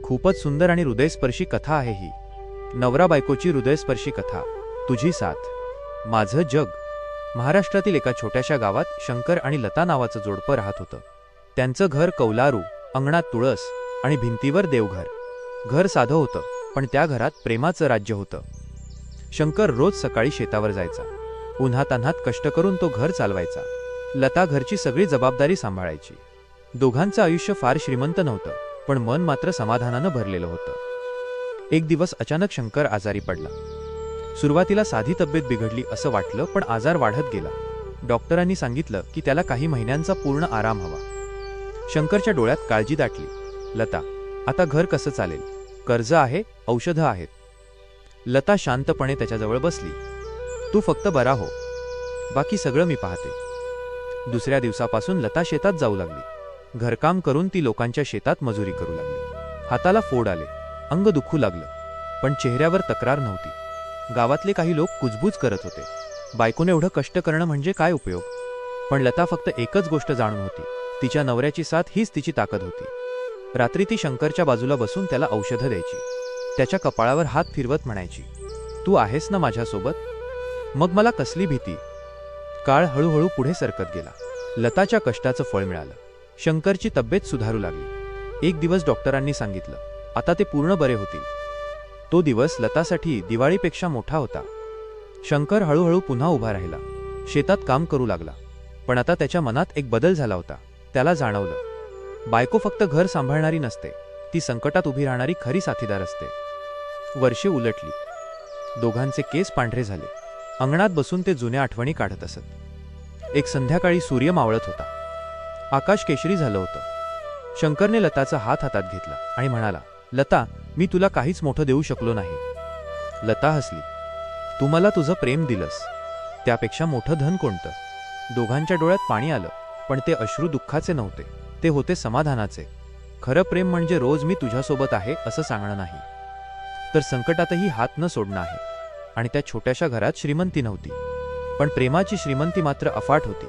खूपच सुंदर आणि हृदयस्पर्शी कथा आहे ही. नवरा बायकोची हृदयस्पर्शी कथा. तुझी साथ माझं जग. महाराष्ट्रातील एका छोट्याशा गावात शंकर आणि लता नावाचं जोडपं राहत होतं. त्यांचं घर कौलारू, अंगणात तुळस आणि भिंतीवर देवघर. घर साधं होतं, पण त्या घरात प्रेमाचं राज्य होतं. शंकर रोज सकाळी शेतावर जायचा. उन्हातान्हात कष्ट करून तो घर चालवायचा. लता घरची सगळी जबाबदारी सांभाळायची. दोघांचं आयुष्य फार श्रीमंत नव्हतं, पण मन मात्र समाधानानं भरलेलं होतं. एक दिवस अचानक शंकर आजारी पडला. सुरुवातीला साधी तब्येत बिघडली असं वाटलं, पण आजार वाढत गेला. डॉक्टरांनी सांगितलं की त्याला काही महिन्यांचा पूर्ण आराम हवा. शंकरच्या डोळ्यात काळजी दाटली. लता, आता घर कसं चालेल? कर्ज आहे, औषधं आहेत. लता शांतपणे त्याच्याजवळ बसली. तू फक्त बरा हो, बाकी सगळं मी पाहते. दुसऱ्या दिवसापासून लता शेतात जाऊ लागली. घरकाम करून ती लोकांच्या शेतात मजुरी करू लागली. हाताला फोड आले, अंग दुखू लागलं, पण चेहऱ्यावर तक्रार नव्हती. गावातले काही लोक कुजबूज करत होते. बायकोने एवढं कष्ट करणं म्हणजे काय उपयोग? पण लता फक्त एकच गोष्ट जाणून होती, तिच्या नवऱ्याची साथ हीच तिची ताकद होती. रात्री ती शंकरच्या बाजूला बसून त्याला औषधं द्यायची. त्याच्या कपाळावर हात फिरवत म्हणायची, तू आहेस ना माझ्यासोबत? मग मला कसली भीती? काळ हळूहळू पुढे सरकत गेला. लताच्या कष्टाचं फळ मिळालं. शंकरची तब्येत सुधारू लागली. एक दिवस डॉक्टरांनी सांगितलं, आता ते पूर्ण बरे होतील. तो दिवस लतासाठी दिवाळीपेक्षा मोठा होता. शंकर हळूहळू पुन्हा उभा राहिला. शेतात काम करू लागला. पण आता त्याच्या मनात एक बदल झाला होता. त्याला जाणवलं, बायको फक्त घर सांभाळणारी नसते, ती संकटात उभी राहणारी खरी साथीदार असते. वर्षे उलटली. दोघांचे केस पांढरे झाले. अंगणात बसून ते जुन्या आठवणी काढत असत. एक संध्याकाळी सूर्य मावळत होता. आकाश केशरी झालं होतं. शंकरने लताचा हात हातात घेतला आणि म्हणाला, लता, मी तुला काहीच मोठं देऊ शकलो नाही. लता हसली. तू मला तुझं प्रेम दिलंस, त्यापेक्षा मोठं धन कोणतं? दोघांच्या डोळ्यात पाणी आलं, पण ते अश्रू दुःखाचे नव्हते, ते होते समाधानाचे. खरं प्रेम म्हणजे रोज मी तुझ्यासोबत आहे असं सांगणं नाही, तर संकटातही हात न सोडणं आहे. आणि त्या छोट्याशा घरात श्रीमंती नव्हती, पण प्रेमाची श्रीमंती मात्र अफाट होती.